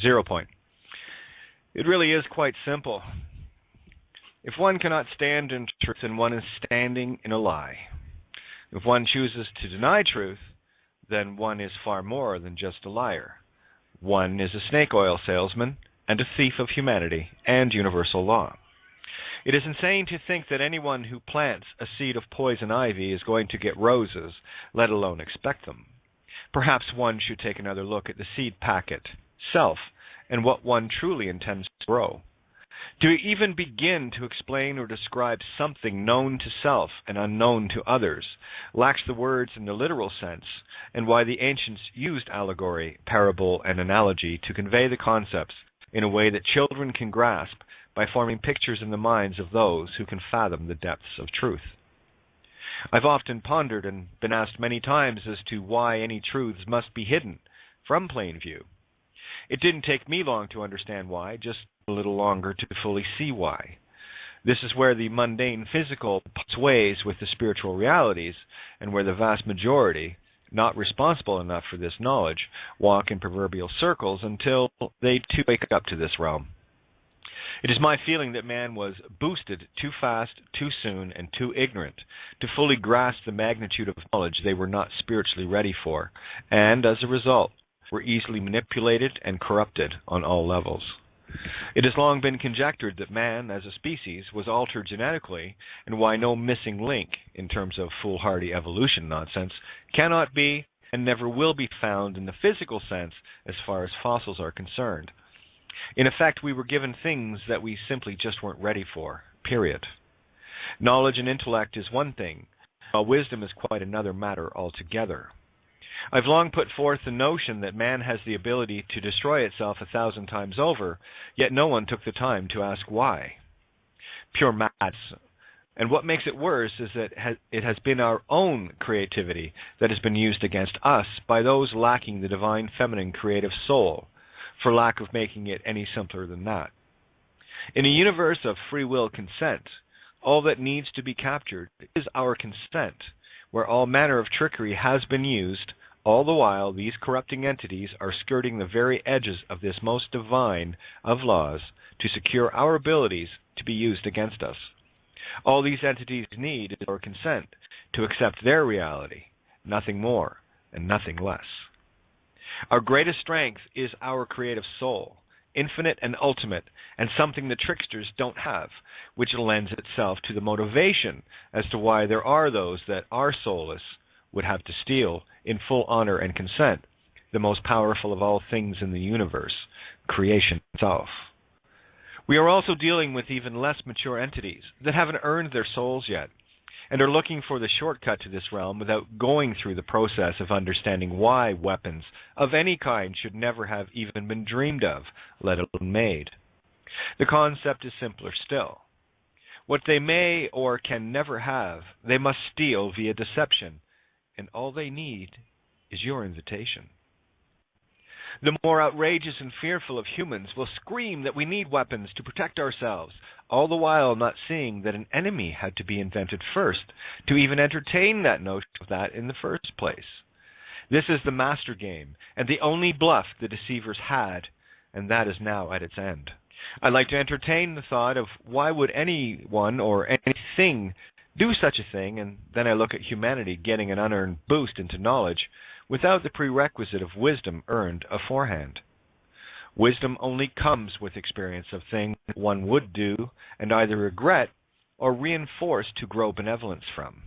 0 point. It really is quite simple. If one cannot stand in truth, then one is standing in a lie. If one chooses to deny truth, then one is far more than just a liar. One is a snake oil salesman and a thief of humanity and universal law. It is insane to think that anyone who plants a seed of poison ivy is going to get roses, let alone expect them. Perhaps one should take another look at the seed packet, self, and what one truly intends to grow. To even begin to explain or describe something known to self and unknown to others lacks the words in the literal sense, and why the ancients used allegory, parable, and analogy to convey the concepts in a way that children can grasp by forming pictures in the minds of those who can fathom the depths of truth. I've often pondered and been asked many times as to why any truths must be hidden from plain view. It didn't take me long to understand why, just a little longer to fully see why. This is where the mundane physical sways with the spiritual realities, and where the vast majority, not responsible enough for this knowledge, walk in proverbial circles until they too wake up to this realm. It is my feeling that man was boosted too fast, too soon, and too ignorant to fully grasp the magnitude of knowledge they were not spiritually ready for, and as a result, were easily manipulated and corrupted on all levels. It has long been conjectured that man, as a species, was altered genetically, and why no missing link, in terms of foolhardy evolution nonsense, cannot be and never will be found in the physical sense as far as fossils are concerned. In effect, we were given things that we simply just weren't ready for, period. Knowledge and intellect is one thing, while wisdom is quite another matter altogether. I've long put forth the notion that man has the ability to destroy itself 1,000 times over, yet no one took the time to ask why. Pure madness. And what makes it worse is that it has been our own creativity that has been used against us by those lacking the divine feminine creative soul, for lack of making it any simpler than that. In a universe of free will consent, all that needs to be captured is our consent, where all manner of trickery has been used. All the while, these corrupting entities are skirting the very edges of this most divine of laws to secure our abilities to be used against us. All these entities need is our consent to accept their reality, nothing more and nothing less. Our greatest strength is our creative soul, infinite and ultimate, and something the tricksters don't have, which lends itself to the motivation as to why there are those that are soulless would have to steal, in full honor and consent, the most powerful of all things in the universe, creation itself. We are also dealing with even less mature entities that haven't earned their souls yet, and are looking for the shortcut to this realm without going through the process of understanding why weapons of any kind should never have even been dreamed of, let alone made. The concept is simpler still. What they may or can never have, they must steal via deception, and all they need is your invitation. The more outrageous and fearful of humans will scream that we need weapons to protect ourselves, all the while not seeing that an enemy had to be invented first to even entertain that notion of that in the first place. This is the master game, and the only bluff the deceivers had, and that is now at its end. I like to entertain the thought of why would anyone or anything do such a thing, and then I look at humanity getting an unearned boost into knowledge without the prerequisite of wisdom earned aforehand. Wisdom only comes with experience of things one would do and either regret or reinforce to grow benevolence from.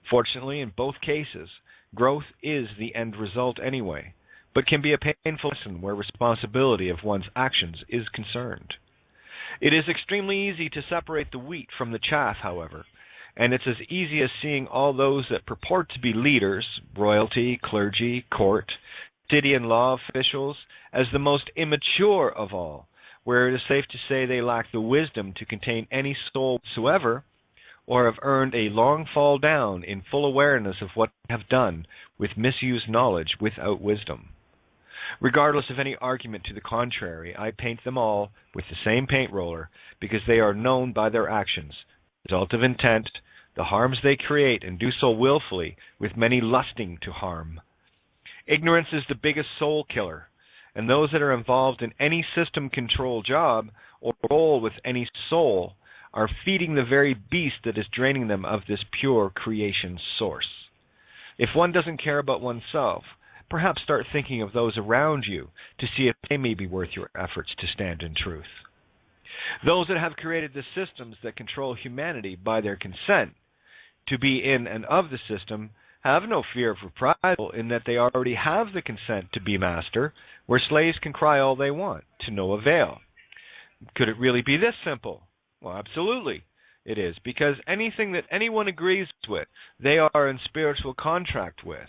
Fortunately, in both cases, growth is the end result anyway, but can be a painful lesson where responsibility of one's actions is concerned. It is extremely easy to separate the wheat from the chaff, however, and it's as easy as seeing all those that purport to be leaders, royalty, clergy, court, city and law officials, as the most immature of all, where it is safe to say they lack the wisdom to contain any soul whatsoever, or have earned a long fall down in full awareness of what they have done with misused knowledge without wisdom. Regardless of any argument to the contrary, I paint them all with the same paint roller because they are known by their actions, result of intent, the harms they create and do so willfully, with many lusting to harm. Ignorance is the biggest soul killer, and those that are involved in any system control job or role with any soul are feeding the very beast that is draining them of this pure creation source. If one doesn't care about oneself, perhaps start thinking of those around you to see if they may be worth your efforts to stand in truth. Those that have created the systems that control humanity by their consent to be in and of the system have no fear of reprisal in that they already have the consent to be master, where slaves can cry all they want, to no avail. Could it really be this simple? Well, absolutely it is, because anything that anyone agrees with, they are in spiritual contract with.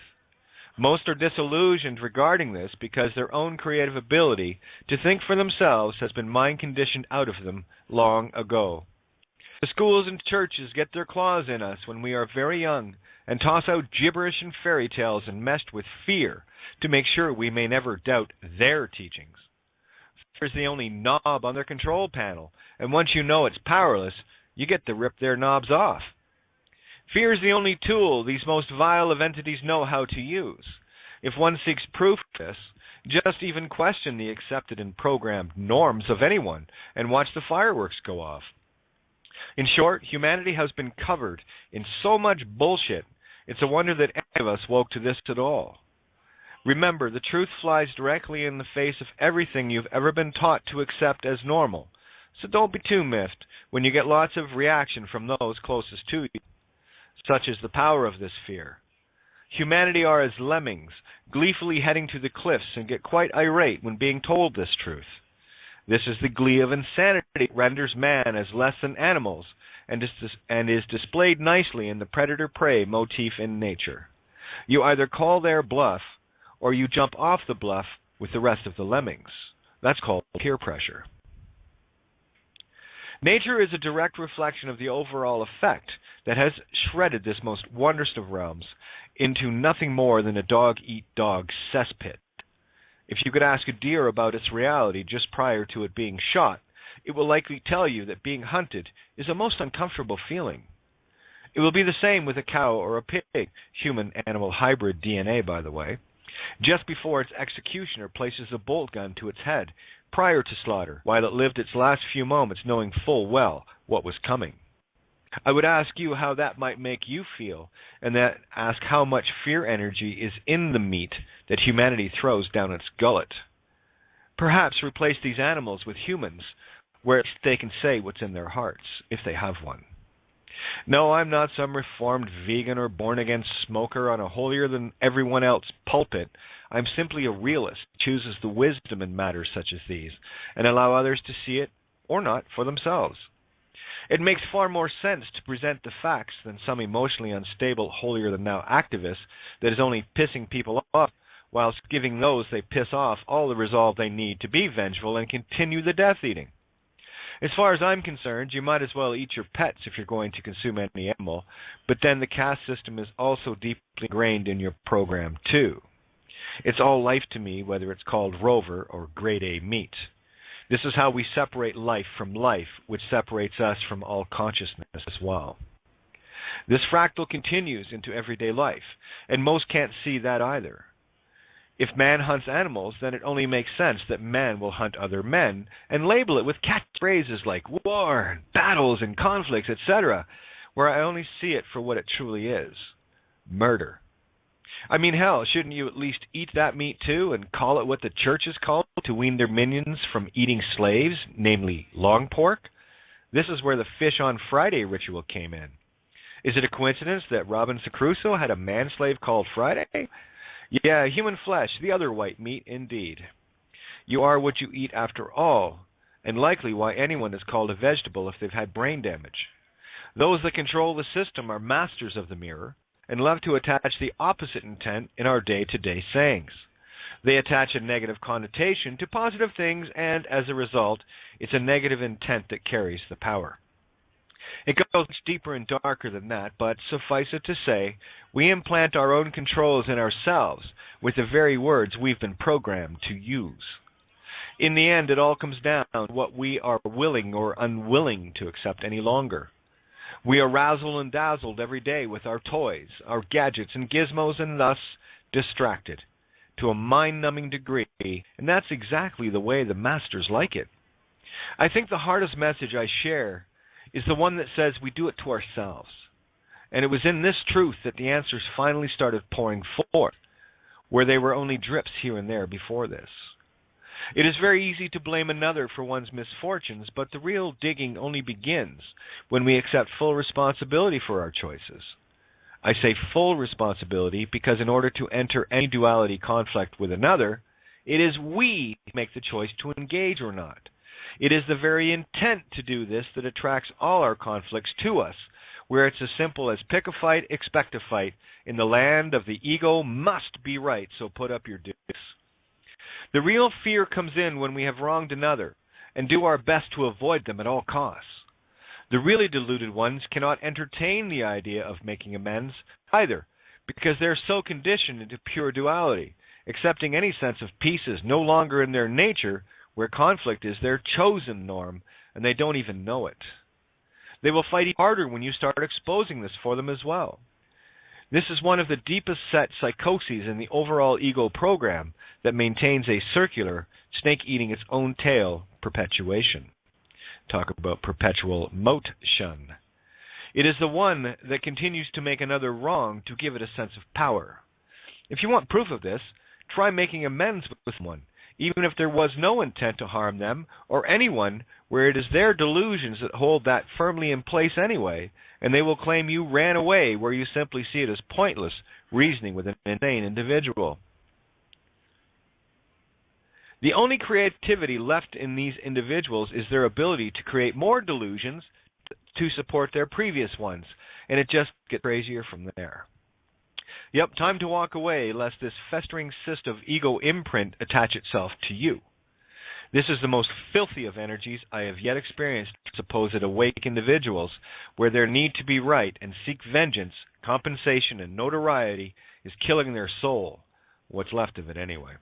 Most are disillusioned regarding this because their own creative ability to think for themselves has been mind-conditioned out of them long ago. The schools and churches get their claws in us when we are very young and toss out gibberish and fairy tales enmeshed with fear to make sure we may never doubt their teachings. Fear is the only knob on their control panel, and once you know it's powerless, you get to rip their knobs off. Fear is the only tool these most vile of entities know how to use. If one seeks proof of this, just even question the accepted and programmed norms of anyone and watch the fireworks go off. In short, humanity has been covered in so much bullshit, it's a wonder that any of us woke to this at all. Remember, the truth flies directly in the face of everything you've ever been taught to accept as normal, so don't be too miffed when you get lots of reaction from those closest to you. Such is the power of this fear. Humanity are as lemmings, gleefully heading to the cliffs and get quite irate when being told this truth. This is the glee of insanity that renders man as less than animals and is displayed nicely in the predator-prey motif in nature. You either call their bluff or you jump off the bluff with the rest of the lemmings. That's called peer pressure. Nature is a direct reflection of the overall effect that has shredded this most wondrous of realms into nothing more than a dog-eat-dog cesspit. If you could ask a deer about its reality just prior to it being shot, it will likely tell you that being hunted is a most uncomfortable feeling. It will be the same with a cow or a pig, human-animal hybrid DNA, by the way, just before its executioner places a bolt gun to its head prior to slaughter, while it lived its last few moments knowing full well what was coming. I would ask you how that might make you feel, and then ask how much fear energy is in the meat that humanity throws down its gullet. Perhaps replace these animals with humans, where they can say what's in their hearts, if they have one. No, I'm not some reformed vegan or born-again smoker on a holier-than-everyone-else pulpit. I'm simply a realist who chooses the wisdom in matters such as these, and allow others to see it, or not, for themselves. It makes far more sense to present the facts than some emotionally unstable holier-than-thou activist that is only pissing people off, whilst giving those they piss off all the resolve they need to be vengeful and continue the death-eating. As far as I'm concerned, you might as well eat your pets if you're going to consume any animal, but then the caste system is also deeply ingrained in your program too. It's all life to me, whether it's called rover or grade A meat. This is how we separate life from life, which separates us from all consciousness as well. This fractal continues into everyday life, and most can't see that either. If man hunts animals, then it only makes sense that man will hunt other men and label it with catchphrases like war, battles, and conflicts, etc., where I only see it for what it truly is: murder. I mean, hell, shouldn't you at least eat that meat too and call it what the churches call it to wean their minions from eating slaves, namely long pork? This is where the fish on Friday ritual came in. Is it a coincidence that Robinson Crusoe had a man-slave called Friday? Yeah, human flesh, the other white meat, indeed. You are what you eat after all, and likely why anyone is called a vegetable if they've had brain damage. Those that control the system are masters of the mirror, and love to attach the opposite intent in our day-to-day sayings. They attach a negative connotation to positive things, and as a result, it's a negative intent that carries the power. It goes much deeper and darker than that, but suffice it to say, we implant our own controls in ourselves with the very words we've been programmed to use. In the end, it all comes down to what we are willing or unwilling to accept any longer. We are razzled and dazzled every day with our toys, our gadgets and gizmos, and thus distracted. to a mind-numbing degree, and that's exactly the way the masters like it. I think the hardest message I share is the one that says we do it to ourselves. And it was in this truth that the answers finally started pouring forth, where they were only drips here and there before this. It is very easy to blame another for one's misfortunes, but the real digging only begins when we accept full responsibility for our choices. I say full responsibility because in order to enter any duality conflict with another, it is we who make the choice to engage or not. It is the very intent to do this that attracts all our conflicts to us, where it's as simple as pick a fight, expect a fight. In the land of the ego must be right, so put up your dukes. The real fear comes in when we have wronged another and do our best to avoid them at all costs. The really deluded ones cannot entertain the idea of making amends either, because they're so conditioned into pure duality. Accepting any sense of peace is no longer in their nature, where conflict is their chosen norm, and they don't even know it. They will fight even harder when you start exposing this for them as well. This is one of the deepest set psychoses in the overall ego program that maintains a circular, snake eating its own tail perpetuation. Talk about perpetual motion. It is the one that continues to make another wrong to give it a sense of power. If you want proof of this, try making amends with someone, even if there was no intent to harm them or anyone, where it is their delusions that hold that firmly in place anyway, and they will claim you ran away where you simply see it as pointless reasoning with an insane individual. The only creativity left in these individuals is their ability to create more delusions to support their previous ones, and it just gets crazier from there. Yep, time to walk away, lest this festering cyst of ego imprint attach itself to you. This is the most filthy of energies I have yet experienced, supposed awake individuals, where their need to be right and seek vengeance, compensation, and notoriety is killing their soul, what's left of it anyway.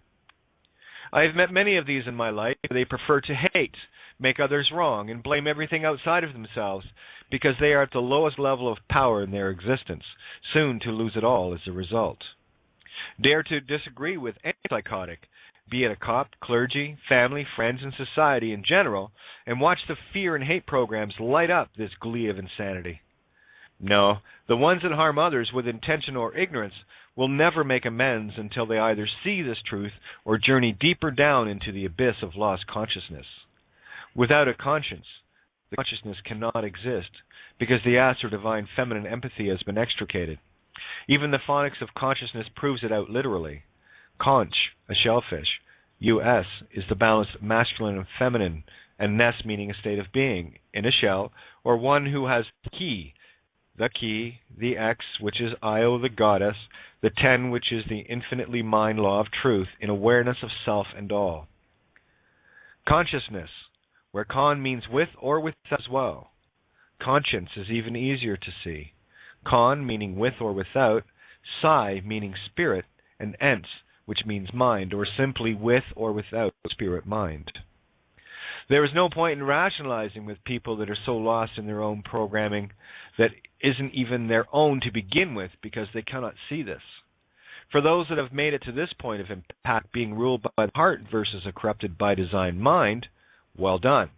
I have met many of these in my life. They prefer to hate, make others wrong, and blame everything outside of themselves because they are at the lowest level of power in their existence, soon to lose it all as a result. Dare to disagree with any psychotic, be it a cop, clergy, family, friends, and society in general, and watch the fear and hate programs light up this glee of insanity. No, the ones that harm others with intention or ignorance will never make amends until they either see this truth or journey deeper down into the abyss of lost consciousness. Without a conscience, the consciousness cannot exist, because the ass or divine feminine empathy has been extricated. Even the phonics of consciousness proves it out literally. Conch, a shellfish. US is the balanced masculine and feminine, and ness meaning a state of being, in a shell, or one who has the key, the X, which is Io, the goddess, the 10, which is the infinitely mind law of truth, in awareness of self and all. Consciousness, where con means with or without as well. Conscience is even easier to see. Con meaning with or without, psi meaning spirit, and ens, which means mind, or simply with or without spirit mind. There is no point in rationalizing with people that are so lost in their own programming that isn't even their own to begin with, because they cannot see this. For those that have made it to this point of impact, being ruled by the heart versus a corrupted by design mind, well done.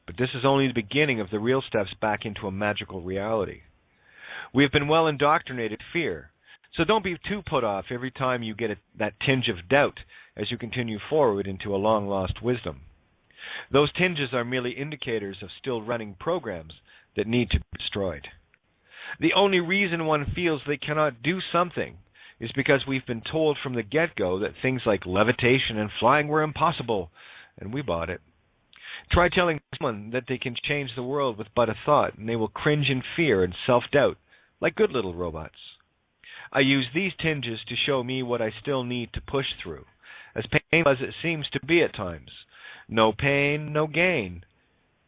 But this is only the beginning of the real steps back into a magical reality. We have been well indoctrinated fear, so don't be too put off every time you get that tinge of doubt as you continue forward into a long-lost wisdom. Those tinges are merely indicators of still running programs that need to be destroyed. The only reason one feels they cannot do something is because we've been told from the get-go that things like levitation and flying were impossible, and we bought it. Try telling someone that they can change the world with but a thought, and they will cringe in fear and self-doubt, like good little robots. I use these tinges to show me what I still need to push through, as painful as it seems to be at times. No pain, no gain.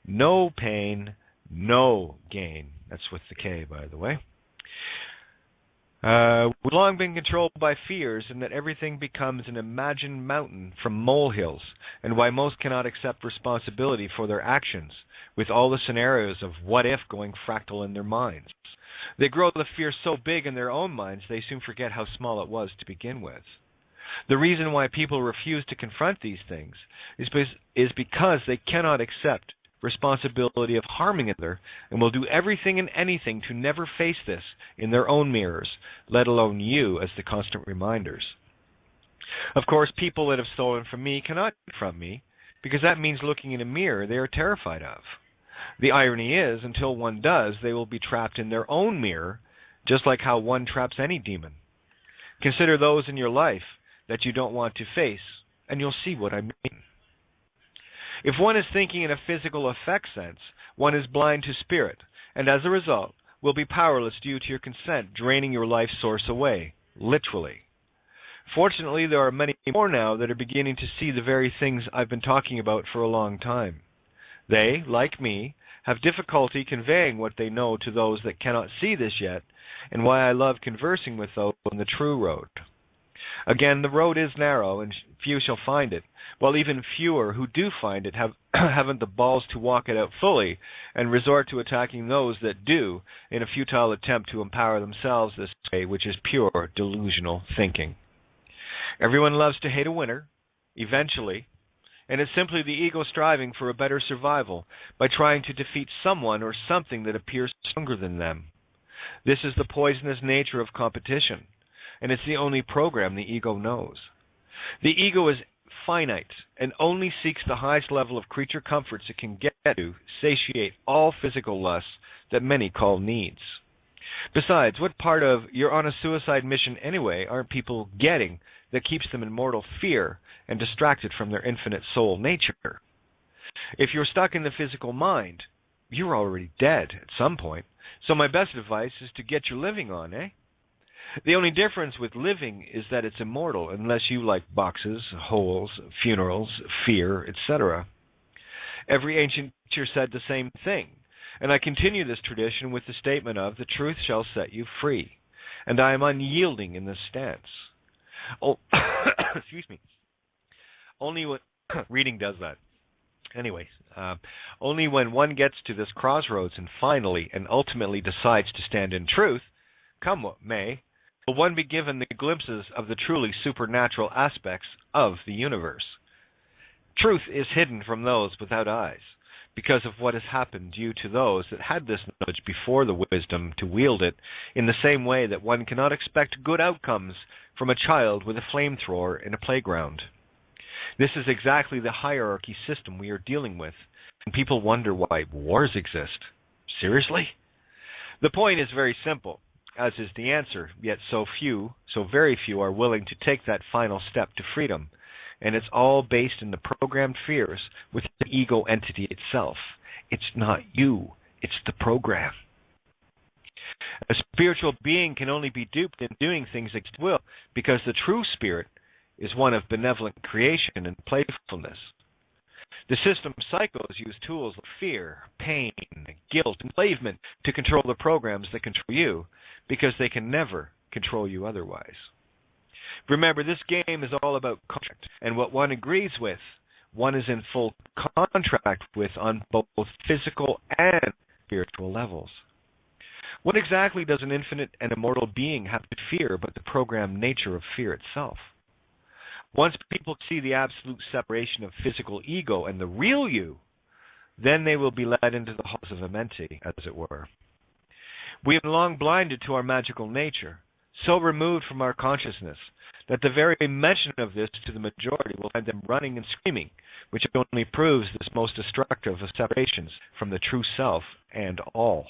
No pain, no gain. That's with the K, by the way. We've long been controlled by fears, and that everything becomes an imagined mountain from molehills, and why most cannot accept responsibility for their actions, with all the scenarios of what if going fractal in their minds. They grow the fear so big in their own minds, they soon forget how small it was to begin with. The reason why people refuse to confront these things is because they cannot accept responsibility of harming another and will do everything and anything to never face this in their own mirrors, let alone you as the constant reminders. Of course, people that have stolen from me cannot confront me, because that means looking in a mirror they are terrified of. The irony is, until one does, they will be trapped in their own mirror, just like how one traps any demon. Consider those in your life that you don't want to face, and you'll see what I mean. If one is thinking in a physical effect sense, one is blind to spirit, and as a result, will be powerless due to your consent draining your life source away, literally. Fortunately, there are many more now that are beginning to see the very things I've been talking about for a long time. They, like me, have difficulty conveying what they know to those that cannot see this yet, and why I love conversing with those on the true road. Again, the road is narrow, and few shall find it, while even fewer who do find it haven't the balls to walk it out fully, and resort to attacking those that do in a futile attempt to empower themselves this way, which is pure delusional thinking. Everyone loves to hate a winner, eventually, and it's simply the ego striving for a better survival by trying to defeat someone or something that appears stronger than them. This is the poisonous nature of competition, and it's the only program the ego knows. The ego is finite and only seeks the highest level of creature comforts it can get to satiate all physical lusts that many call needs. Besides, what part of "you're on a suicide mission anyway" aren't people getting that keeps them in mortal fear and distracted from their infinite soul nature? If you're stuck in the physical mind, you're already dead at some point, so my best advice is to get your living on, eh? The only difference with living is that it's immortal, unless you like boxes, holes, funerals, fear, etc. Every ancient teacher said the same thing, and I continue this tradition with the statement of "the truth shall set you free," and I am unyielding in this stance. Oh, excuse me. Only when reading does that. Anyways, only when one gets to this crossroads and finally and ultimately decides to stand in truth, come what may, will one be given the glimpses of the truly supernatural aspects of the universe. Truth is hidden from those without eyes, because of what has happened due to those that had this knowledge before the wisdom to wield it, in the same way that one cannot expect good outcomes from a child with a flamethrower in a playground. This is exactly the hierarchy system we are dealing with, and people wonder why wars exist. Seriously? The point is very simple, as is the answer, yet so very few are willing to take that final step to freedom, and it's all based in the programmed fears within the ego entity itself. It's not you, it's the program. A spiritual being can only be duped in doing things against will, because the true spirit is one of benevolent creation and playfulness. The system psychos use tools like fear, pain, guilt, enslavement to control the programs that control you, because they can never control you otherwise. Remember, this game is all about contract, and what one agrees with, one is in full contract with on both physical and spiritual levels. What exactly does an infinite and immortal being have to fear but the programmed nature of fear itself? Once people see the absolute separation of physical ego and the real you, then they will be led into the halls of Amenti, as it were. We have been long blinded to our magical nature, so removed from our consciousness, that the very mention of this to the majority will find them running and screaming, which only proves this most destructive of separations from the true self and all.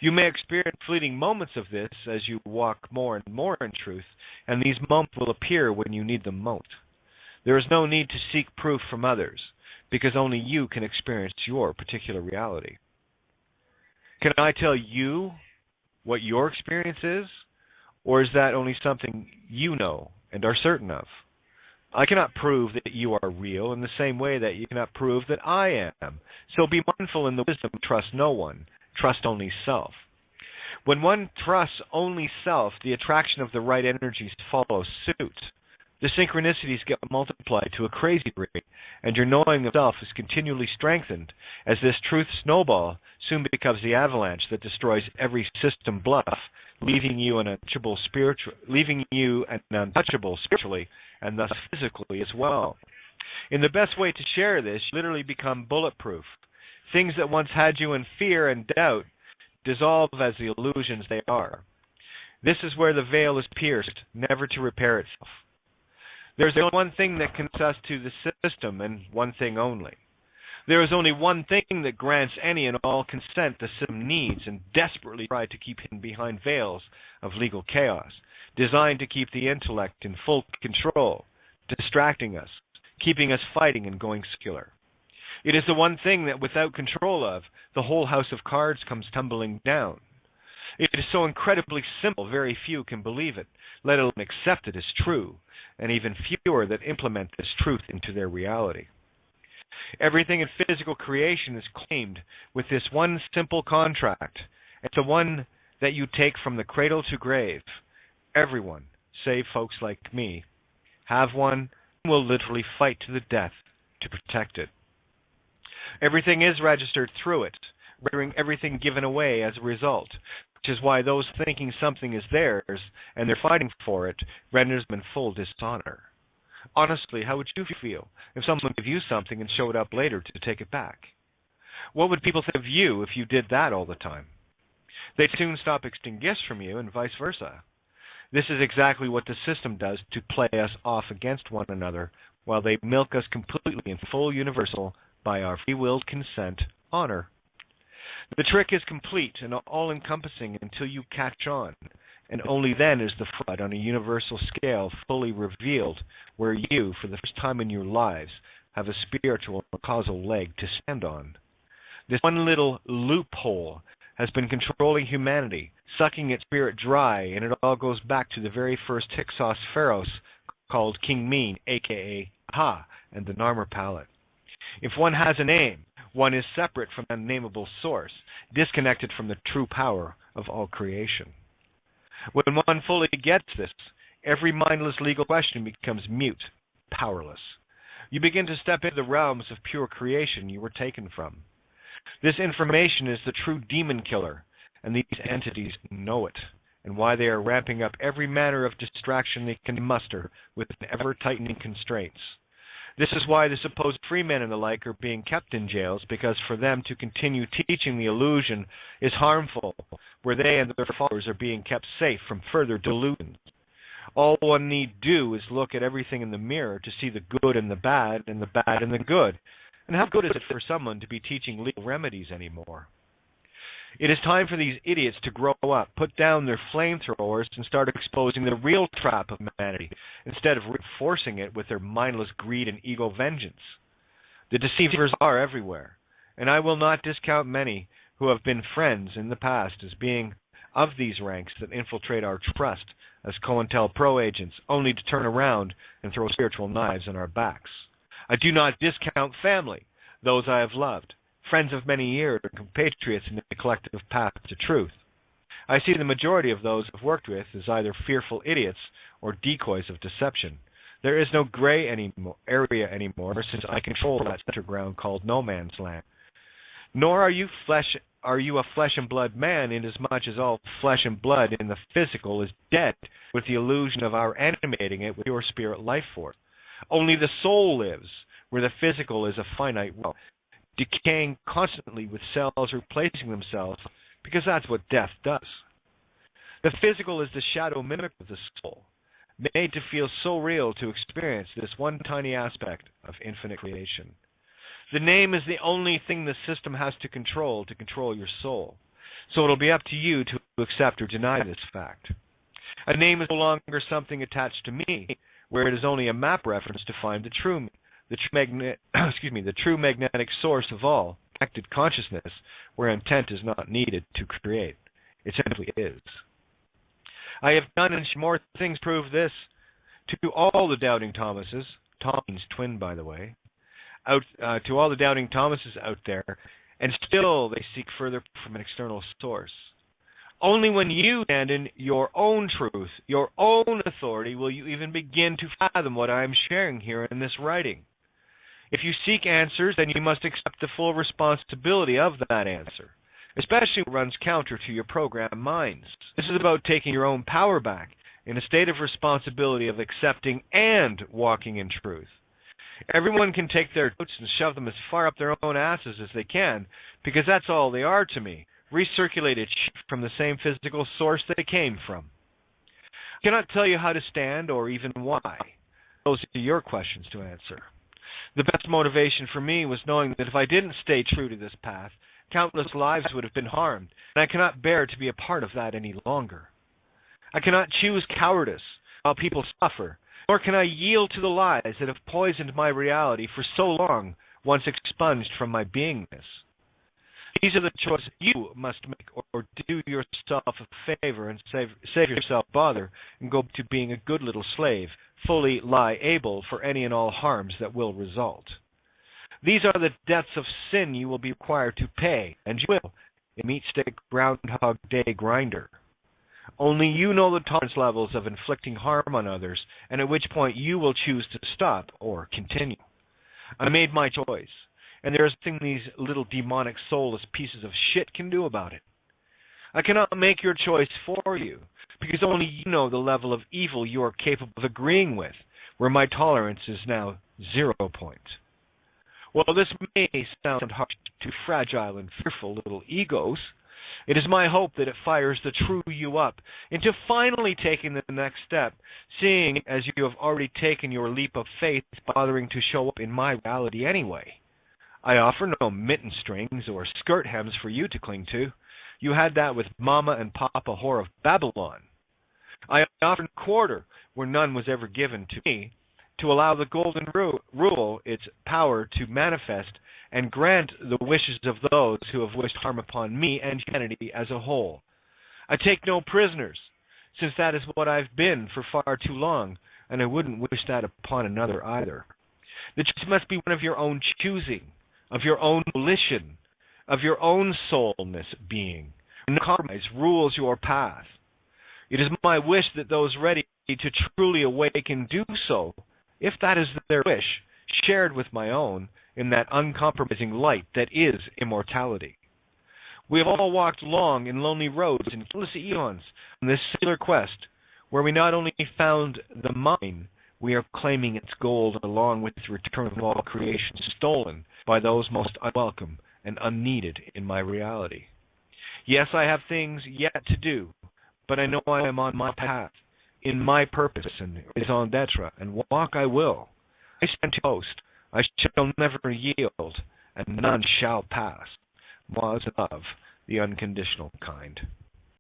You may experience fleeting moments of this as you walk more and more in truth, and these moments will appear when you need them most. There is no need to seek proof from others, because only you can experience your particular reality. Can I tell you what your experience is, or is that only something you know and are certain of? I cannot prove that you are real in the same way that you cannot prove that I am. So be mindful in the wisdom, trust no one. Trust only self. When one trusts only self, the attraction of the right energies follows suit. The synchronicities get multiplied to a crazy rate, and your knowing of self is continually strengthened as this truth snowball soon becomes the avalanche that destroys every system bluff, leaving you untouchable spiritually and thus physically as well. In the best way to share this, you literally become bulletproof. Things that once had you in fear and doubt dissolve as the illusions they are. This is where the veil is pierced, never to repair itself. There is only one thing that connects us to the system, and one thing only. There is only one thing that grants any and all consent the system needs and desperately tries to keep hidden behind veils of legal chaos, designed to keep the intellect in full control, distracting us, keeping us fighting and going secular. It is the one thing that without control of, the whole house of cards comes tumbling down. It is so incredibly simple, very few can believe it, let alone accept it as true, and even fewer that implement this truth into their reality. Everything in physical creation is claimed with this one simple contract. It's the one that you take from the cradle to grave. Everyone, save folks like me, have one and will literally fight to the death to protect it. Everything is registered through it, rendering everything given away as a result, which is why those thinking something is theirs and they're fighting for it renders them in full dishonor. Honestly, how would you feel if someone gave you something and showed up later to take it back? What would people think of you if you did that all the time? They'd soon stop accepting gifts from you and vice versa. This is exactly what the system does to play us off against one another while they milk us completely in full universal, by our free-willed consent, honor. The trick is complete and all-encompassing until you catch on, and only then is the fraud on a universal scale fully revealed, where you, for the first time in your lives, have a spiritual or causal leg to stand on. This one little loophole has been controlling humanity, sucking its spirit dry, and it all goes back to the very first Hyksos pharaohs called King Mean, a.k.a. Ha, and the Narmer palette. If one has a name, one is separate from an unnameable source, disconnected from the true power of all creation. When one fully gets this, every mindless legal question becomes mute, powerless. You begin to step into the realms of pure creation you were taken from. This information is the true demon killer, and these entities know it, and why they are ramping up every manner of distraction they can muster with ever-tightening constraints. This is why the supposed free men and the like are being kept in jails, because for them to continue teaching the illusion is harmful, where they and their followers are being kept safe from further delusions. All one need do is look at everything in the mirror to see the good and the bad and the good. And how good is it for someone to be teaching legal remedies anymore? It is time for these idiots to grow up, put down their flamethrowers, and start exposing the real trap of humanity, instead of reinforcing it with their mindless greed and ego vengeance. The deceivers are everywhere, and I will not discount many who have been friends in the past as being of these ranks that infiltrate our trust as COINTELPRO agents, only to turn around and throw spiritual knives in our backs. I do not discount family, those I have loved, friends of many years, and compatriots in the collective path to truth. I see the majority of those I've worked with as either fearful idiots or decoys of deception. There is no gray area anymore, since I control that center ground called no man's land. Nor are you a flesh and blood man, inasmuch as all flesh and blood in the physical is dead, with the illusion of our animating it with your spirit life force. Only the soul lives, where the physical is a finite world, decaying constantly with cells replacing themselves, because that's what death does. The physical is the shadow mimic of the soul, made to feel so real to experience this one tiny aspect of infinite creation. The name is the only thing the system has to control your soul, so it'll be up to you to accept or deny this fact. A name is no longer something attached to me, where it is only a map reference to find the true me. The true magnetic source of all, connected consciousness, where intent is not needed to create. It simply is. I have done and more things prove this to all the doubting Thomases, Tom's twin, by the way, to all the doubting Thomases out there, and still they seek further from an external source. Only when you stand in your own truth, your own authority, will you even begin to fathom what I am sharing here in this writing. If you seek answers, then you must accept the full responsibility of that answer, especially when it runs counter to your programmed minds. This is about taking your own power back in a state of responsibility of accepting and walking in truth. Everyone can take their notes and shove them as far up their own asses as they can, because that's all they are to me, recirculated from the same physical source they came from. I cannot tell you how to stand or even why. Those are your questions to answer. The best motivation for me was knowing that if I didn't stay true to this path, countless lives would have been harmed, and I cannot bear to be a part of that any longer. I cannot choose cowardice while people suffer, nor can I yield to the lies that have poisoned my reality for so long, once expunged from my beingness. These are the choices you must make, or do yourself a favor and save yourself bother and go to being a good little slave, fully liable for any and all harms that will result. These are the debts of sin you will be required to pay, and you will, in meat stick Groundhog Day grinder. Only you know the tolerance levels of inflicting harm on others, and at which point you will choose to stop or continue. I made my choice, and there is nothing these little demonic soulless pieces of shit can do about it. I cannot make your choice for you, because only you know the level of evil you are capable of agreeing with, where my tolerance is now 0 point. While this may sound harsh to fragile and fearful little egos, it is my hope that it fires the true you up into finally taking the next step, seeing as you have already taken your leap of faith, bothering to show up in my reality anyway. I offer no mitten strings or skirt hems for you to cling to. You had that with Mama and Papa Whore of Babylon. I offer a quarter where none was ever given to me, to allow the golden rule its power to manifest and grant the wishes of those who have wished harm upon me and humanity as a whole. I take no prisoners, since that is what I've been for far too long, and I wouldn't wish that upon another either. The choice must be one of your own choosing, of your own volition, of your own soulness being. No compromise rules your path. It is my wish that those ready to truly awaken do so, if that is their wish, shared with my own in that uncompromising light that is immortality. We have all walked long and lonely roads in countless eons on this singular quest, where we not only found the mine, we are claiming its gold along with the return of all creation stolen by those most unwelcome and unneeded in my reality. Yes, I have things yet to do, but I know I am on my path, in my purpose and raison d'etre, and walk I will. I stand to boast. I shall never yield, and none shall pass. Was of the unconditional kind.